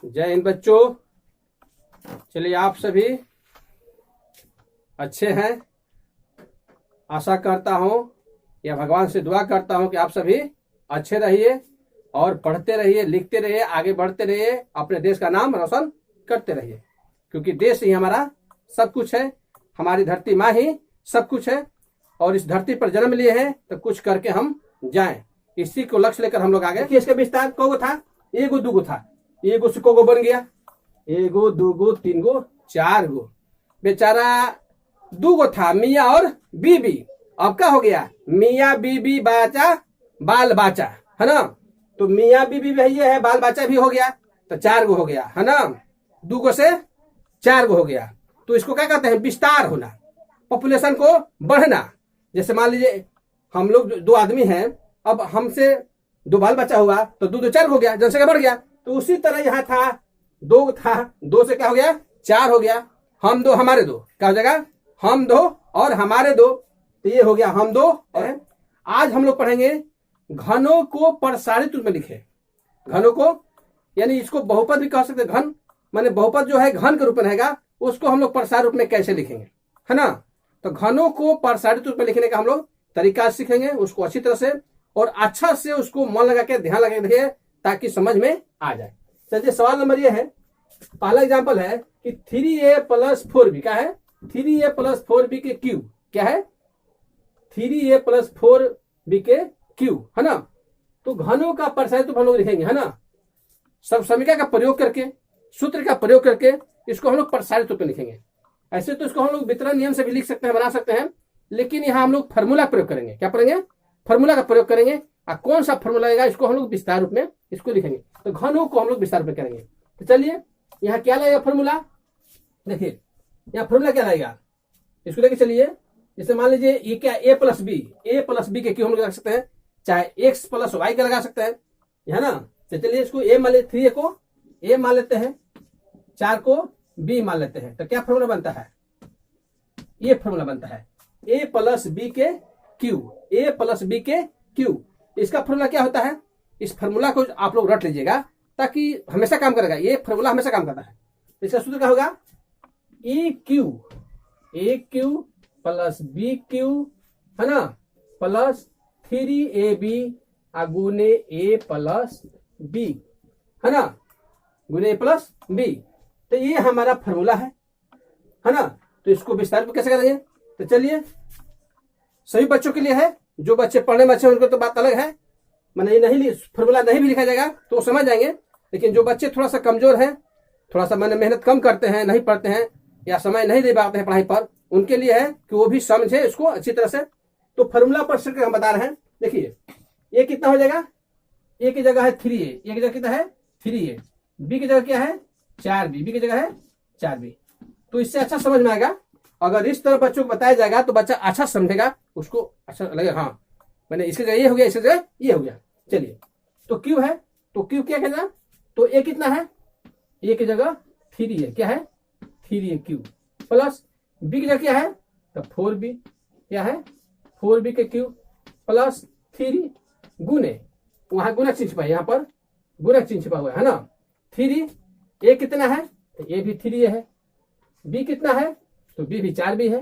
जय हिंद बच्चों। चलिए, आप सभी अच्छे हैं। आशा करता हूं या भगवान से दुआ करता हूं कि आप सभी अच्छे रहिए और पढ़ते रहिए, लिखते रहिए, आगे बढ़ते रहिए, अपने देश का नाम रोशन करते रहिए, क्योंकि देश ही हमारा सब कुछ है। हमारी धरती माँ ही सब कुछ है और इस धरती पर जन्म लिए हैं तो कुछ करके हम जाएं। इसी को लक्ष्य लेकर हम लोग आगे। इसका विस्तार कोगो था, एगो दूगो था, एगो से कोगो बन गया, एगो दूगो तीन गो चार गो। बेचारा दूगो था, मियाँ और बीबी। अब क्या हो गया? मियाँ बीबी बाचा बाल बाचा, है ना। तो मियाँ बीबी भी ये है, बाल बाचा भी हो गया, तो चार गो हो गया, है ना। दूगो से चार गो हो गया। तो इसको क्या कहते हैं? विस्तार होना, पॉपुलेशन को बढ़ना। जैसे मान लीजिए हम लोग दो आदमी हैं, अब हमसे दो बाल बच्चा हुआ तो दो दो चार हो गया, जनसंख्या बढ़ गया। तो उसी तरह यहाँ था, दो था, दो से क्या हो गया? चार हो गया। हम दो हमारे दो, क्या हो जाएगा? हम दो और हमारे दो, तो ये हो गया हम दो। और आज हम लोग पढ़ेंगे घनों को प्रसारित रूप में लिखे। घनों को यानी इसको बहुपद भी कह सकते हैं। घन माने बहुपद जो है घन के रूप में रहेगा, उसको हम लोग प्रसार रूप में कैसे लिखेंगे, है ना। तो घनों को प्रसारित रूप में लिखने का हम लोग तरीका सीखेंगे, उसको अच्छी तरह से और अच्छा से उसको मन लगा के ध्यान लगा के देखिए ताकि समझ में आ जाए। चलिए, सवाल नंबर ये है, पहला एग्जांपल है कि 3a + 4b क्या है? 3a + 4b के क्यूब क्या है? 3a + 4b के क्यूब, है ना। तो घनों का प्रसारित रूप हम लोग लिखेंगे, है ना। सब समीकरण का प्रयोग करके, सूत्र का प्रयोग करके इसको हम लोग प्रसारित रूप में लिखेंगे। ऐसे तो इसको हम लोग वितरण नियम से भी लिख सकते हैं, बना सकते हैं, लेकिन यहाँ हम लोग फार्मूला प्रयोग करेंगे। क्या करेंगे? फार्मूला का प्रयोग करेंगे। और कौन सा फार्मूला आएगा इसको हम लोग विस्तार रूप में इसको लिखेंगे। तो घनों को हम लोग विस्तार रूप में करेंगे। तो चलिए, यहाँ क्या लगेगा फार्मूला? देखिए यहाँ फार्मूला क्या लगेगा, इसको लेके चलिए। जैसे मान लीजिए ये क्या, a + b के क्यों हम लोग लगा सकते हैं, चाहे x + y का लगा सकते हैं, है ना। तो चलिए इसको a मान ले, 3a को a मान लेते हैं, 4 को b मान लेते हैं। तो क्या फार्मूला बनता है? ये फार्मूला बनता है a + b के क्यूब, a + b के क्यूब। इसका फार्मूला क्या होता है? इस फार्मूला को आप लोग रट लीजिएगा ताकि हमेशा काम करेगा। ये फार्मूला हमेशा काम करता है। इसका सूत्र क्या होगा? a क्यूब + b क्यूब, है ना, प्लस 3ab गुने a + b, है ना, गुने a + b। तो ये हमारा फार्मूला है ना। तो इसको विस्तार कैसे करेंगे? तो चलिए, सभी बच्चों के लिए है, जो बच्चे पढ़ने में अच्छे उनको तो बात अलग है, मैंने ये नहीं फार्मूला नहीं भी लिखा जाएगा तो वो समझ जाएंगे। लेकिन जो बच्चे थोड़ा सा कमजोर हैं, थोड़ा सा मैंने मेहनत कम करते हैं, नहीं पढ़ते हैं या समय नहीं दे पाते हैं पढ़ाई पर, उनके लिए है कि वो भी समझे इसको अच्छी तरह से। तो फार्मूला पर सिर्फ हम बता रहे हैं। देखिए ये कितना हो जाएगा? ए की जगह है 3a, ए की जगह कितना है? 3a, बी की जगह क्या है? 4b, बी की जगह है 4b। तो इससे अच्छा समझ में आएगा। अगर इस तरह बच्चों को बताया जाएगा तो बच्चा अच्छा समझेगा, उसको अच्छा लगेगा। हाँ, मैंने इसकी जगह ये हो गया, इसकी जगह ये हो गया। चलिए, तो क्यू है, तो क्यू क्या कहना? तो ए कितना है? ए की जगह 3 है, क्या है? 3a क्यूब, प्लस बी की जगह क्या है? तो 4b, क्या है? 4b के क्यूब प्लस 3 गुने, वहां गुना चिन्ह छिपा है, यहाँ पर गुना चिन्ह छिपा हुआ है ना। 3, ए कितना है? तो ए भी 3a है। बी कितना है? तो बी भी 4b है।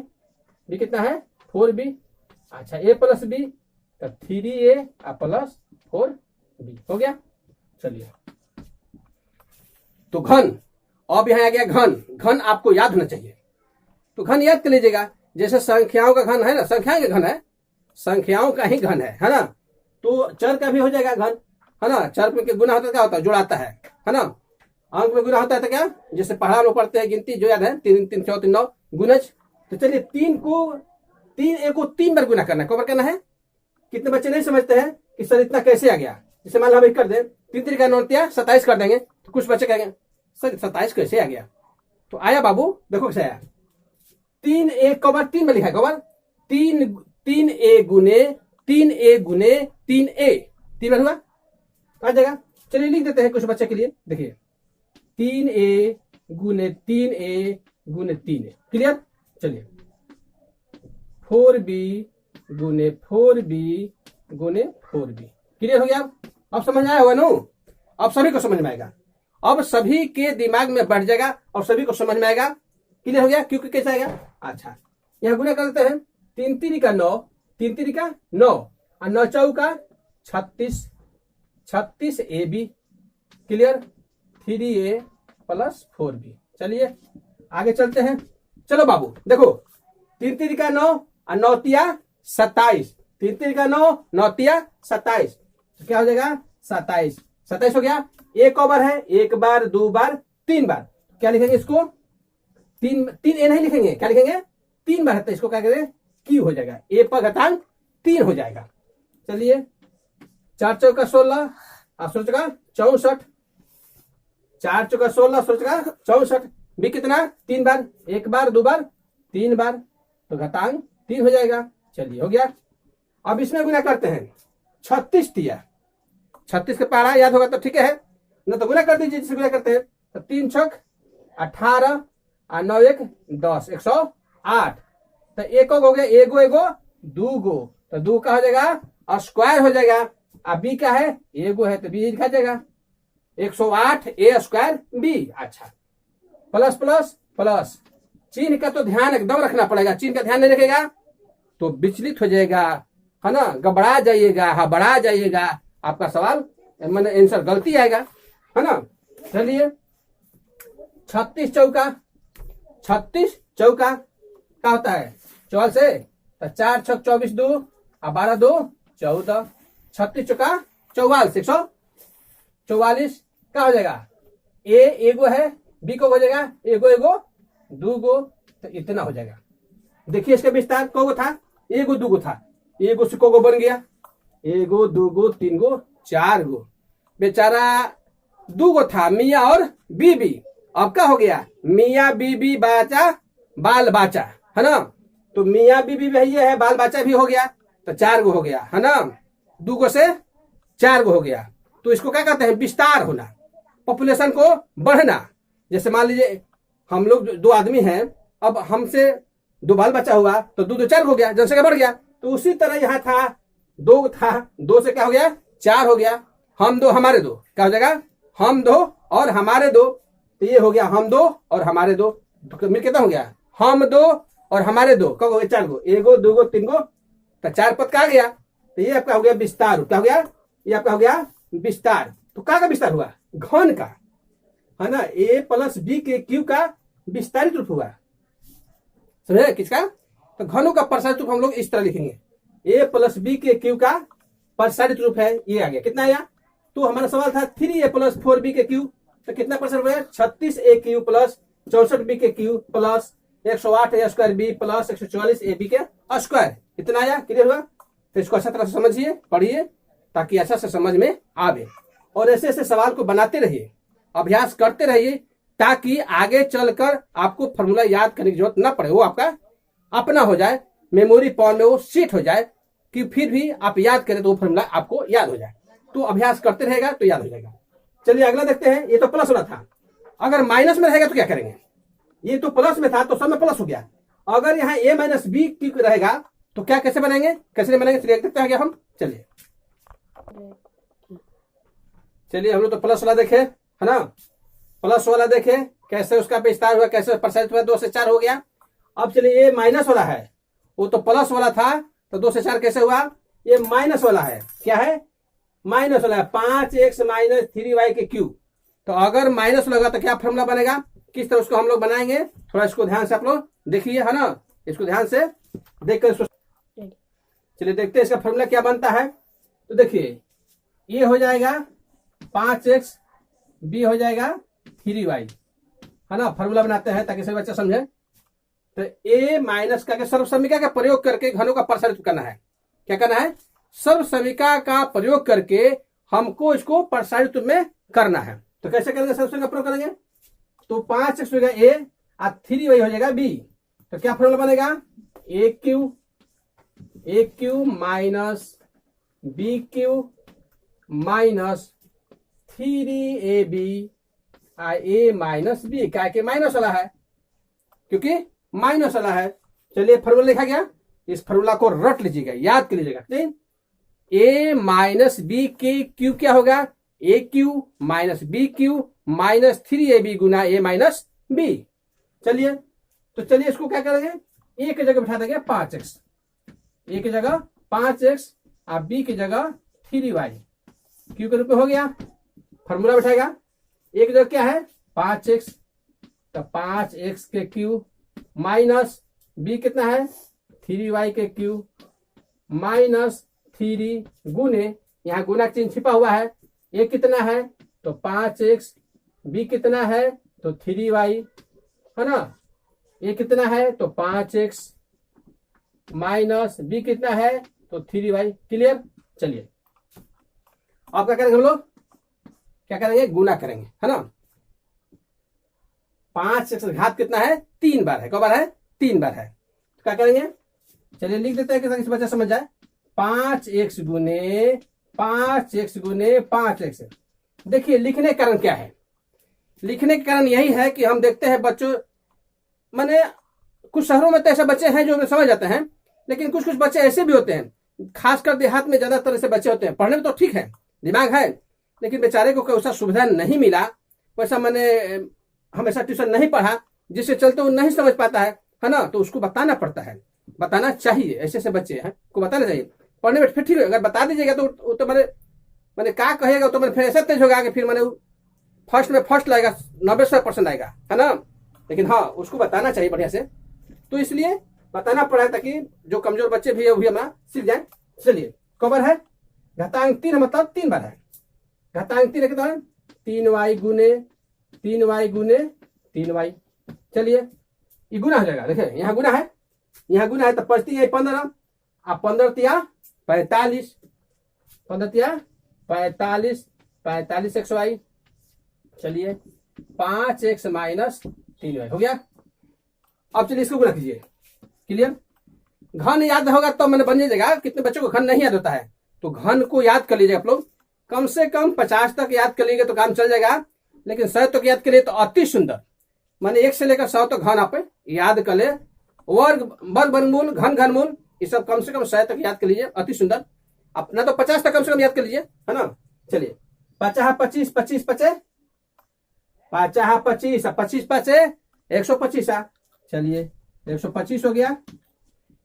बी कितना है? 4b। अच्छा, a + b, तो 3a + 4b हो गया। चलिए, तो घन, अब यहाँ आ गया घन। घन आपको याद होना चाहिए, तो घन याद कर लीजिएगा। जैसे संख्याओं का घन है ना, संख्याओं का घन है, संख्याओं का ही घन है ना। तो चर का भी हो जाएगा घन, है ना। चर में गुना होता है, क्या होता है? जोड़ाता है ना। अंक में गुना होता है तो क्या, जैसे पढ़ा लोग पढ़ते हैं गिनती, जो याद है 3 3 4 3 9 गुणज। तो चलिए 3a को 3 बार गुना करना है। कब करना है? कितने बच्चे नहीं समझते हैं कि सर इतना कैसे आ गया। जैसे मान लो हम कर दें 3 3 का 9 27 कर देंगे, तो कुछ बच्चे कहेंगे सर 27 कैसे आ गया? तो आया बाबू, देखो कैसे आया। 3a कबर 3 में लिखा है, कबर 3a गुने 3a गुने 3a, 3 बार हुआ, आ जाएगा। चलिए लिख देते हैं कुछ बच्चे के लिए। देखिए 3a गुने 3a गुने 3a, क्लियर। चलिए 4b गुने 4b गुने 4b, क्लियर हो गया। अब समझ आया होगा नो, अब सभी को समझ में आएगा। अब सभी के दिमाग में बैठ जाएगा और सभी को समझ में आएगा। क्लियर हो गया क्यू कैसे आएगा। अच्छा यहाँ गुना कर देते हैं, 3 3 का 9, 3 3 का 9 और 9 चौका 36, 36 AB। Clear, 3A plus 4B। चलिए आगे चलते हैं। चलो बाबू देखो, 3 3 का 9 और 9 तिया 27, 3 3 का 9 9 तिया 27, तो क्या हो जाएगा 27, 27 हो गया। एक ओवर है, एक बार, दो बार, तीन बार, क्या लिखेंगे इसको, तीन ए नहीं लिखेंगे, क्या लिखेंगे 3 बार है, तो इसको क्या करें क्यू हो जाएगा, ए पर घटांक 3 हो जाएगा। चलिए 4 चौका 16 और 16 चौका 64, 4 चौका 16 16 चौका 64, भी कितना 3 बार, एक बार, दो बार, 3 बार, तो घटांक 3 हो जाएगा। चलिए हो गया। अब इसमें गुना करते हैं, 36 दिया, 36 का पारा याद होगा तो ठीक है, न तो गुना कर दीजिए जिससे गुना करते हैं। तो 3 छक 18 और 9 1 10, 108, तो एक हो गया, एगो एगो दो गो, तो 2 का हो जाएगा और स्क्वायर हो जाएगा। अब बी का है, एगो है तो बी लिखा जाएगा 108 ए स्क्वायर बी। अच्छा प्लस प्लस प्लस, चिन्ह का तो ध्यान एकदम रखना पड़ेगा, चिन्ह का ध्यान नहीं रखेगा तो विचलित हो जाएगा, है ना, गबड़ा जाइएगा, हबड़ा जाइएगा, आपका सवाल मैंने आंसर गलती आएगा, है ना। चलिए 36 चौका, 36 चौका क्या होता है 14 से, तो 4 छक 24 2 और 12 2 14, 36 चौका 44, 144 क्या हो जाएगा, ए एगो है, बी को हो जाएगा एगो एगो दो गो, तो इतना हो जाएगा। देखिए इसका विस्तार को था, एगो दो गो था, एगो से को बन गया, एगो दो गो तीन गो चार गो, बेचारा दो गो था मियाँ और बीबी, अब क्या हो गया मियाँ बीबी बाचा बाल बाचा, है ना, तो मियाँ बीबी भी है, बाल बाचा भी हो गया, तो 4 गो हो गया, है ना, 2 गो से 4 गो हो गया। तो इसको क्या कहते हैं विस्तार होना, पॉपुलेशन को बढ़ना। जैसे मान लीजिए हम लोग 2 आदमी हैं, अब हमसे 2 बाल बच्चा हुआ तो 2 2 4 हो गया, जनसंख्या बढ़ गया। तो उसी तरह यहाँ था 2 था, 2 से क्या हो गया 4 हो गया, हम 2 हमारे 2 क्या हो जाएगा हम 2 और हमारे 2, तो ये हो गया हम 2 और हमारे 2, तो मिल कितना हो गया हम 2 और हमारे 2 कब हो गया 4 गो, एगो दो गो तीन गो, तो 4 पद का आ गया, तो ये आपका हो गया विस्तार। क्या हो गया, ये आपका हो गया विस्तार। तो क्या का विस्तार हुआ, घन का, है ना, ए प्लस बी के क्यू का विस्तारित रूप हुआ, समझे किसका, तो घनों का प्रसारित रूप हम लोग इस तरह लिखेंगे, ए प्लस बी के क्यू का प्रसारित रूप है, ये आ गया। कितना आया, तो हमारा सवाल था 3a प्लस 4b के क्यू, तो कितना परसेंट हो गया 36a क्यू प्लस 64b के cube plus 108 A square B plus 144 A B के स्क्वायर, इतना आया। क्लियर हुआ। तो इसको अच्छा तरह से समझिए, पढ़िए, ताकि अच्छा से समझ में आवे, और ऐसे ऐसे सवाल को बनाते रहिए, अभ्यास करते रहिए, ताकि आगे चलकर आपको फॉर्मूला याद करने की जरूरत ना पड़े, वो आपका अपना हो जाए, मेमोरी पॉन में वो सीट हो जाए, कि फिर भी आप याद करें तो वो फॉर्मूला आपको याद हो जाए। तो अभ्यास करते रहेगा तो याद हो जाएगा। चलिए अगला देखते हैं। ये तो प्लस वाला था, अगर माइनस में रहेगा तो क्या करेंगे, ये तो प्लस में था तो सब में प्लस हो गया, अगर यहाँ a माइनस बी रहेगा तो क्या कैसे बनाएंगे, कैसे बनाएंगे चलिए देखते हैं हम। चलिए हम लोग तो प्लस वाला देखे, है ना, प्लस वाला देखे कैसे उसका विस्तार हुआ, कैसे प्रसारित हुआ, 2 से 4 हो गया। अब चलिए ये माइनस वाला है, वो तो प्लस वाला था, तो 2 से 4 कैसे हुआ, ये माइनस वाला है, क्या है माइनस वाला है, 5x माइनस 3y के क्यू। तो अगर माइनस लगा तो क्या फॉर्मूला बनेगा, किस तरह उसको हम लोग बनाएंगे, थोड़ा इसको ध्यान से आप लोग देखिए, है ना, इसको ध्यान से देखकर चलिए देखते हैं इसका फॉर्मूला क्या बनता है। तो देखिए ये हो जाएगा 5x, बी हो जाएगा 3y, है ना, फॉर्मूला बनाते हैं ताकि सभी बच्चे समझे। तो a माइनस का सर्वसमीका का प्रयोग करके घनों का प्रसारित करना है, क्या करना है, सर्वसमीका का प्रयोग करके हमको इसको प्रसारित में करना है। तो कैसे करेंगे, सर्वसमीका का प्रयोग करेंगे, तो 5x हो जाएगा a और 3y हो जाएगा b, तो क्या फॉर्मूला बनेगा, a cube minus b cube minus 3ab a minus b, क्या के माइनस वाला है, क्योंकि माइनस वाला है। चलिए फॉर्मूला लिखा गया, इस फॉर्मूला को रट लीजिएगा, याद कर लीजिएगा। ए माइनस बी के क्यू क्या होगा, a cube minus b cube minus 3ab गुना ए माइनस बी। चलिए तो चलिए इसको क्या करेंगे, ए की जगह बिठा देंगे 5x, ए की जगह 5x और बी की जगह 3y, क्यू के रूप में हो गया। फॉर्मूला बैठाएगा, ए की जगह क्या है 5x, तो 5x के क्यू माइनस बी कितना है 3y के क्यू माइनस 3 गुने, यहाँ गुना चिन्ह छिपा हुआ है, ए कितना है तो 5x, बी कितना है तो 3y है ना, ए कितना है तो 5x माइनस बी कितना है तो 3y। क्लियर। चलिए अब क्या करेंगे हम लोग, क्या करेंगे गुना करेंगे है ना। 5x घात कितना है 3 बार है, कई बार है 3 बार है, तो क्या करेंगे चलिए लिख देते हैं कि ताकि बच्चा समझ जाए। 5x गुने 5x गुने 5x। देखिए लिखने का कारण क्या है, लिखने का कारण यही है कि हम देखते हैं बच्चों, माने कुछ शहरों में तो ऐसे बच्चे हैं जो समझ जाते हैं, लेकिन कुछ कुछ बच्चे ऐसे भी होते हैं, खासकर देहात में ज्यादातर ऐसे बच्चे होते हैं, पढ़ने में तो ठीक है, दिमाग है, लेकिन बेचारे को वैसा सुविधा नहीं मिला, वैसा मैंने हमेशा ट्यूशन नहीं पढ़ा, जिससे चलते वो नहीं समझ पाता है ना, तो उसको बताना पड़ता है, बताना चाहिए। ऐसे ऐसे बच्चे हैं को बताना चाहिए, पढ़ने में फिर ठीक है, अगर बता दीजिएगा तो मैंने क्या कहेगा, तो मैंने फिर ऐसा तेज होगा कि फिर मैंने फर्स्ट में फर्स्ट लाएगा, 90% आएगा है ना। लेकिन हाँ उसको बताना चाहिए बढ़िया से, तो इसलिए बताना पड़ा है ताकि जो कमजोर बच्चे भी है वो भी हमारा सीख जाए। चलिए कवर है घातांक 3 मतलब 3 बार है, घातांक 3 कितना है 3y गुने 3y गुने 3y। चलिए ये गुना हो जाएगा, देखिए यहाँ गुना है, यहाँ गुना है तो 15 आप 15 तिया 45, 15 तिया 45, 45xy। चलिए 5x माइनस 3y हो गया। अब चलिए इसको गुना कीजिए। क्लियर। घन याद होगा तो मैंने बन जाएगा, कितने बच्चों को घन नहीं याद होता है, तो घन को याद कर लीजिए आप लोग, कम से कम 50 तक याद कर लीजिए तो काम चल जाएगा, लेकिन 100 तक याद करिए तो अति सुंदर, माने 1 से लेकर 100 तक घन आप याद कर ले, वर्ग वर्ग वर्गमूल घन घनमूल ये सब कम से कम 100 तक याद कर लीजिए, अति सुंदर। अपना तो 50 तक कम से कम याद कर लीजिए है ना। चलिए 50 25 25 25 50 25 25 25 125। चलिए 125 हो गया,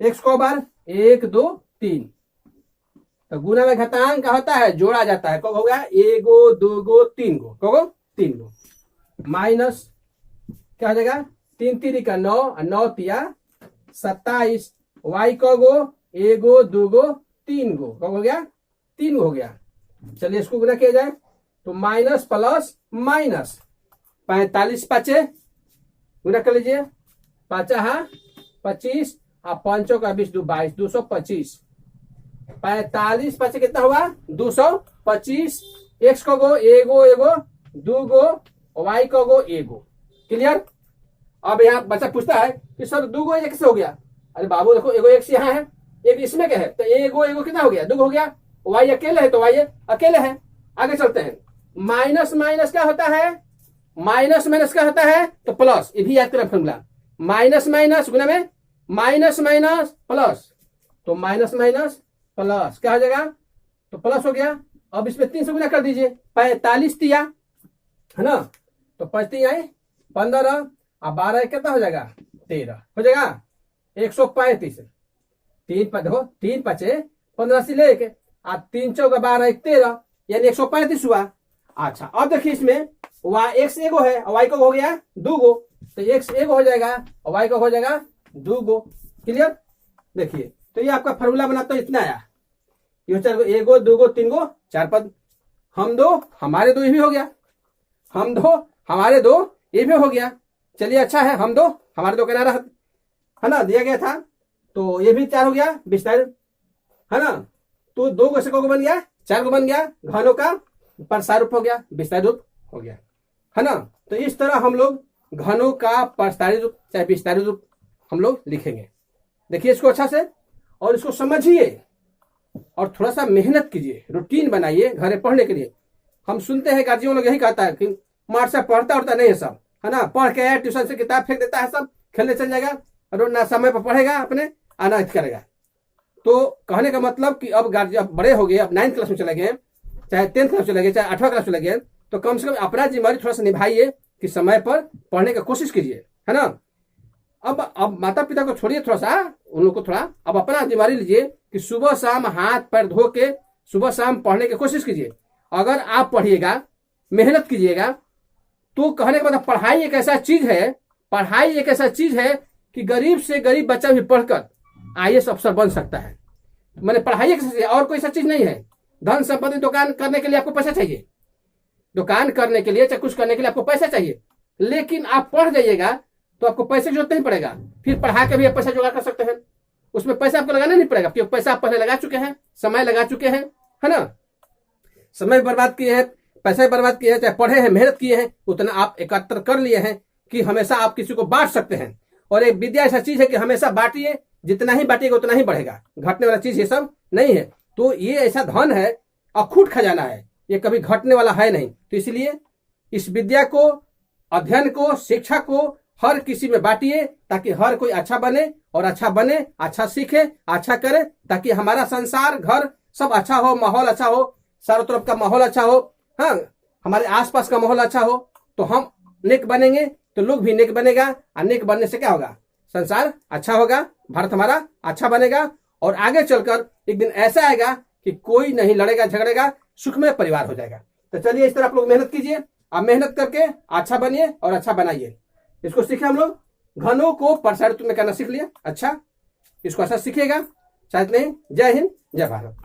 x को बार 1 2 3, तो गुना में घातांक का होता है जोड़ा जाता है, कब हो गया 1 2 3 कब 3 माइनस क्या हो जाएगा 3 3 का 9 9 तिया 27, y को 1 2 3 कब हो गया 3 हो गया। चलिए इसको गुना किया जाए तो माइनस प्लस माइनस 45 5 गुना कर लीजिए, 5 25 और 5 का 20 22 225, 45 5 कितना हुआ 225, x को 1 1 2 y को 1। क्लियर। अब यहाँ बच्चा पूछता है कि सर 2 एक से हो गया, अरे बाबू देखो एगो x यहाँ है, एक इसमें क्या है, तो एगो कितना हो गया 2 हो गया, y अकेले है तो y अकेले है। आगे चलते हैं, माइनस माइनस क्या होता है, माइनस माइनस क्या होता है तो प्लस, ये भी याद करें फॉर्मूला, माइनस माइनस गुना में माइनस माइनस प्लस, तो माइनस माइनस प्लस क्या हो जाएगा तो प्लस हो गया। अब इसमें 3 से गुना कर दीजिए, 45 तिया है ना, तो 5 तिया 15 और 12 कितना हो जाएगा 13 हो जाएगा 135। 3 देखो 3 5 15 से लेके 3 4 12 13 यानी 135 हुआ। अच्छा अब देखिए इसमें x एगो है और y को हो गया 2 गो, तो x एगो हो जाएगा और y को हो जाएगा 2 गो। क्लियर। देखिए तो ये आपका फॉर्मूला बना तो इतना आया, ये 4 गो 1 2 3 4 पद, हम 2 हमारे 2 ये भी हो गया, हम 2 हमारे 2 ये भी हो गया। चलिए अच्छा है, हम 2 हमारे 2 किनारा है ना दिया गया था, तो ये भी 4 हो गया विस्तार है ना, तो 2 को से को बन गया 4 को बन गया, घनों का प्रसार रूप हो गया विस्तार रूप हो गया है ना। तो इस तरह हम लोग घनों का प्रस्तारित रूप चाहे विस्तारित रूप हम लोग लिखेंगे। देखिए इसको अच्छा से और इसको समझिए और थोड़ा सा मेहनत कीजिए, रूटीन बनाइए घर पढ़ने के लिए। हम सुनते हैं गार्जियन लोग यही कहता है कि मार से पढ़ता उड़ता नहीं है सब है ना, पढ़ के ट्यूशन से किताब फेंक देता है, सब खेलने चल जाएगा और ना समय पर पढ़ेगा अपने अनाथ करेगा। तो कहने का मतलब कि अब गार्जियन बड़े हो गए, अब 9th क्लास में चले गए, चाहे 10th क्लास चले गए, चाहे 8वां क्लास चले गए, तो कम से कम अपना जिम्मेदारी थोड़ा सा निभाइए कि समय पर पढ़ने की कोशिश कीजिए, है ना। अब माता पिता को छोड़िए थोड़ा सा, उन लोग को थोड़ा अब अपना जिम्मेदारी लीजिए कि सुबह शाम हाथ पैर धो के सुबह शाम पढ़ने की कोशिश कीजिए। अगर आप पढ़िएगा, मेहनत कीजिएगा, तो कहने के मतलब पढ़ाई एक ऐसा चीज है, पढ़ाई एक ऐसा चीज है कि गरीब से गरीब बच्चा भी पढ़कर IAS अफसर बन सकता है। मैंने पढ़ाई और कोई ऐसा चीज नहीं है। धन संपत्ति दुकान करने के लिए आपको पैसा चाहिए, दुकान करने के लिए चाहे कुछ करने के लिए आपको पैसा चाहिए, लेकिन आप पढ़ जाइएगा तो आपको पैसे की जरूरत नहीं पड़ेगा। फिर पढ़ा के भी आप पैसा जुगाड़ कर सकते हैं, उसमें पैसा आपको लगाना नहीं पड़ेगा, क्योंकि पैसा आप पहले लगा चुके हैं, समय लगा चुके हैं, है ना। समय बर्बाद किए हैं, पैसे बर्बाद किए हैं, चाहे पढ़े हैं, मेहनत किए हैं, उतना आप एकत्र कर लिए हैं कि हमेशा आप किसी को बांट सकते हैं। और एक विद्या ऐसा चीज है कि हमेशा बांटिए, जितना ही बांटिएगा उतना ही बढ़ेगा, घटने वाला चीज ये सब नहीं है। तो ये ऐसा धन है, अखूट खजाना है, ये कभी घटने वाला है नहीं। तो इसलिए इस विद्या को, अध्ययन को, शिक्षा को हर किसी में बांटिए, ताकि हर कोई अच्छा बने, और अच्छा बने, अच्छा सीखे, अच्छा करे, ताकि हमारा संसार, घर सब अच्छा हो, माहौल अच्छा हो, चारों तरफ का माहौल अच्छा हो, हाँ, हमारे आसपास का माहौल अच्छा हो, तो हम नेक बनेंगे तो लोग भी नेक बनेगा, और नेक बनने से क्या होगा, संसार अच्छा होगा, भारत हमारा अच्छा बनेगा, और आगे चलकर एक दिन ऐसा आएगा कि कोई नहीं लड़ेगा झगड़ेगा, सुखमय परिवार हो जाएगा। तो चलिए इस तरह आप लोग मेहनत कीजिए, आप मेहनत करके अच्छा बनिए और अच्छा बनाइए। इसको सीखे हम लोग, घनों को प्रसारित में करना सीख लिया। अच्छा, इसको अच्छा सीखिएगा, शायद नहीं। जय हिंद, जय भारत।